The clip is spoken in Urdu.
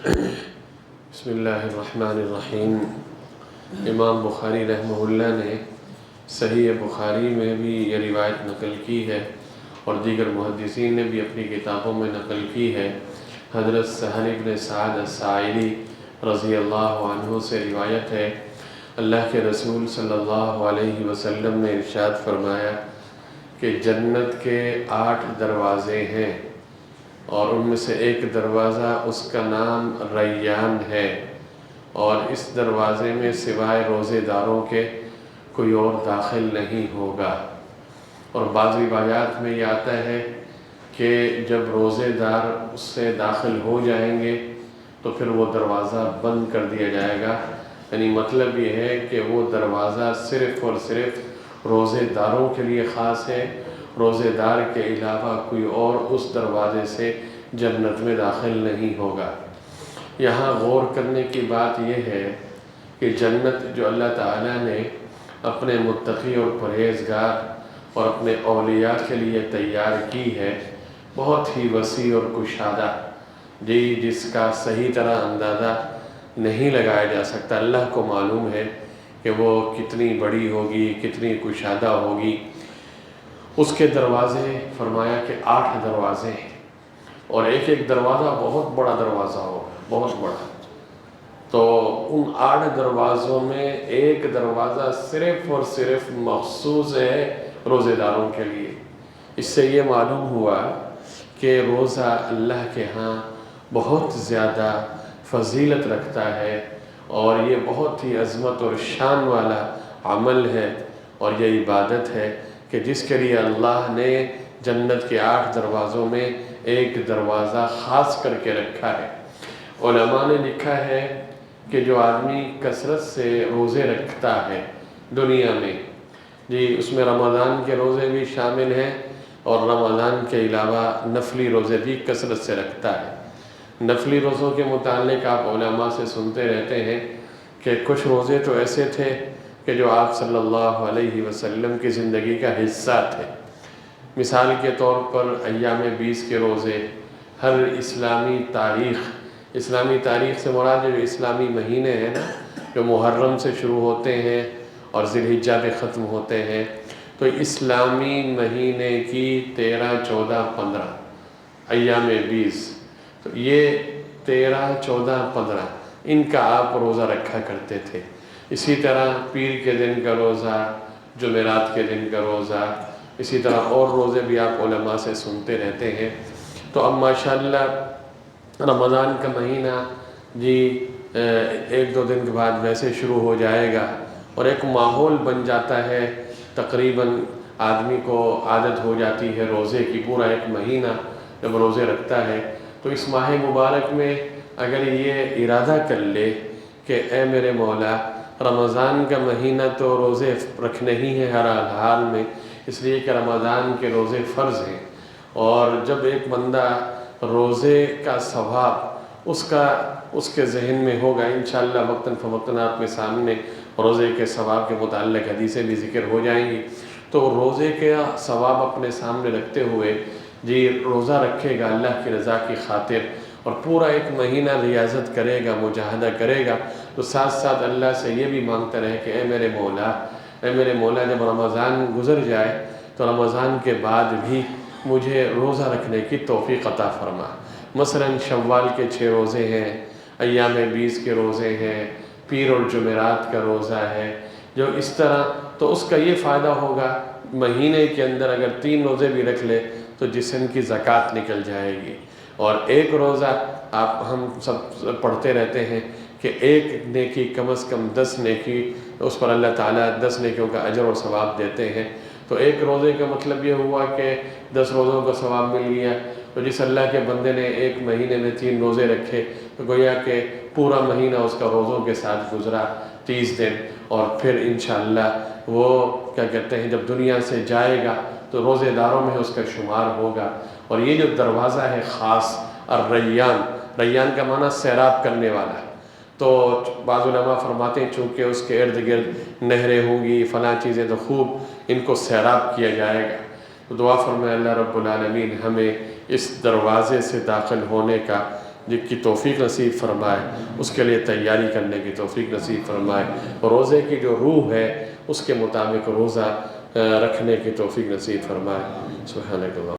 بسم اللہ الرحمن الرحیم۔ امام بخاری رحمہ اللہ نے صحیح بخاری میں بھی یہ روایت نقل کی ہے اور دیگر محدثین نے بھی اپنی کتابوں میں نقل کی ہے۔ حضرت سہل بن سعد الساعدی رضی اللہ عنہ سے روایت ہے، اللہ کے رسول صلی اللہ علیہ وسلم نے ارشاد فرمایا کہ جنت کے 8 دروازے ہیں اور ان میں سے ایک دروازہ اس کا نام ریان ہے، اور اس دروازے میں سوائے روزے داروں کے کوئی اور داخل نہیں ہوگا۔ اور بعض روایات میں یہ آتا ہے کہ جب روزے دار اس سے داخل ہو جائیں گے تو پھر وہ دروازہ بند کر دیا جائے گا، یعنی مطلب یہ ہے کہ وہ دروازہ صرف اور صرف روزے داروں کے لیے خاص ہے، روزے دار کے علاوہ کوئی اور اس دروازے سے جنت میں داخل نہیں ہوگا۔ یہاں غور کرنے کی بات یہ ہے کہ جنت جو اللہ تعالیٰ نے اپنے متقی اور پرہیزگار اور اپنے اولیاء کے لیے تیار کی ہے، بہت ہی وسیع اور کشادہ، جس کا صحیح طرح اندازہ نہیں لگایا جا سکتا۔ اللہ کو معلوم ہے کہ وہ کتنی بڑی ہوگی، کتنی کشادہ ہوگی۔ اس کے دروازے فرمایا کہ 8 دروازے ہیں، اور ایک ایک دروازہ بہت بڑا دروازہ ہوگا، بہت بڑا۔ تو ان 8 دروازوں میں ایک دروازہ صرف اور صرف مخصوص ہے روزے داروں کے لیے۔ اس سے یہ معلوم ہوا کہ روزہ اللہ کے ہاں بہت زیادہ فضیلت رکھتا ہے، اور یہ بہت ہی عظمت اور شان والا عمل ہے، اور یہ عبادت ہے کہ جس کے لیے اللہ نے جنت کے 8 دروازوں میں ایک دروازہ خاص کر کے رکھا ہے۔ علماء نے لکھا ہے کہ جو آدمی کثرت سے روزے رکھتا ہے دنیا میں، اس میں رمضان کے روزے بھی شامل ہیں، اور رمضان کے علاوہ نفلی روزے بھی کثرت سے رکھتا ہے۔ نفلی روزوں کے متعلق آپ علماء سے سنتے رہتے ہیں کہ کچھ روزے تو ایسے تھے کہ جو آپ صلی اللہ علیہ وسلم کی زندگی کا حصہ تھے۔ مثال کے طور پر ایام 20 کے روزے، ہر اسلامی تاریخ سے مراد جو اسلامی مہینے ہیں نا، جو محرم سے شروع ہوتے ہیں اور ذی الحجہ پہ ختم ہوتے ہیں، تو اسلامی مہینے کی 13، 14، 15 ایام 20، تو یہ 13، 14، 15 ان کا آپ روزہ رکھا کرتے تھے۔ اسی طرح پیر کے دن کا روزہ، جمعرات کے دن کا روزہ، اسی طرح اور روزے بھی آپ علماء سے سنتے رہتے ہیں۔ تو اب ماشاءاللہ رمضان کا مہینہ 1-2 دن کے بعد ویسے شروع ہو جائے گا، اور ایک ماحول بن جاتا ہے، تقریباً آدمی کو عادت ہو جاتی ہے روزے کی۔ پورا ایک مہینہ جب روزے رکھتا ہے تو اس ماہ مبارک میں اگر یہ ارادہ کر لے کہ اے میرے مولا، رمضان کا مہینہ تو روزے رکھنے ہی ہیں ہر حال میں، اس لیے کہ رمضان کے روزے فرض ہیں، اور جب ایک بندہ روزے کا ثواب اس کے ذہن میں ہوگا، انشاءاللہ وقتاً فوقتاً آپ کے سامنے روزے کے ثواب کے متعلق حدیثیں بھی ذکر ہو جائیں گی، تو روزے کے ثواب اپنے سامنے رکھتے ہوئے روزہ رکھے گا اللہ کی رضا کی خاطر، اور پورا ایک مہینہ ریاضت کرے گا، مجاہدہ کرے گا، تو ساتھ ساتھ اللہ سے یہ بھی مانگتا رہے کہ اے میرے مولا جب رمضان گزر جائے تو رمضان کے بعد بھی مجھے روزہ رکھنے کی توفیق عطا فرما۔ مثلاً شوال کے 6 روزے ہیں، ایام 20 کے روزے ہیں، پیر اور جمعرات کا روزہ ہے، جو اس طرح، تو اس کا یہ فائدہ ہوگا مہینے کے اندر اگر 3 روزے بھی رکھ لے تو جسم کی زکوٰۃ نکل جائے گی۔ اور ایک روزہ ہم سب پڑھتے رہتے ہیں کہ ایک نیکی کم از کم 10 نیکی، اس پر اللہ تعالیٰ 10 نیکیوں کا اجر اور ثواب دیتے ہیں۔ تو ایک روزے کا مطلب یہ ہوا کہ 10 روزوں کا ثواب مل گیا۔ تو جس اللہ کے بندے نے ایک مہینے میں 3 روزے رکھے تو گویا کہ پورا مہینہ اس کا روزوں کے ساتھ گزرا، 30 دن، اور پھر انشاءاللہ وہ کیا کہتے ہیں جب دنیا سے جائے گا تو روزے داروں میں اس کا شمار ہوگا۔ اور یہ جو دروازہ ہے خاص، ریان کا معنی سیراب کرنے والا ہے، تو بعض علماء فرماتے ہیں چونکہ اس کے ارد گرد نہریں ہوں گی، فلاں چیزیں، تو خوب ان کو سیراب کیا جائے گا۔ تو دعا فرمائے اللہ رب العالمین ہمیں اس دروازے سے داخل ہونے کا کی توفیق نصیب فرمائے، اس کے لیے تیاری کرنے کی توفیق نصیب فرمائے، اور روزے کی جو روح ہے اس کے مطابق روزہ رکھنے کی توفیق نصیب فرمائے۔ سبحانک اللہ۔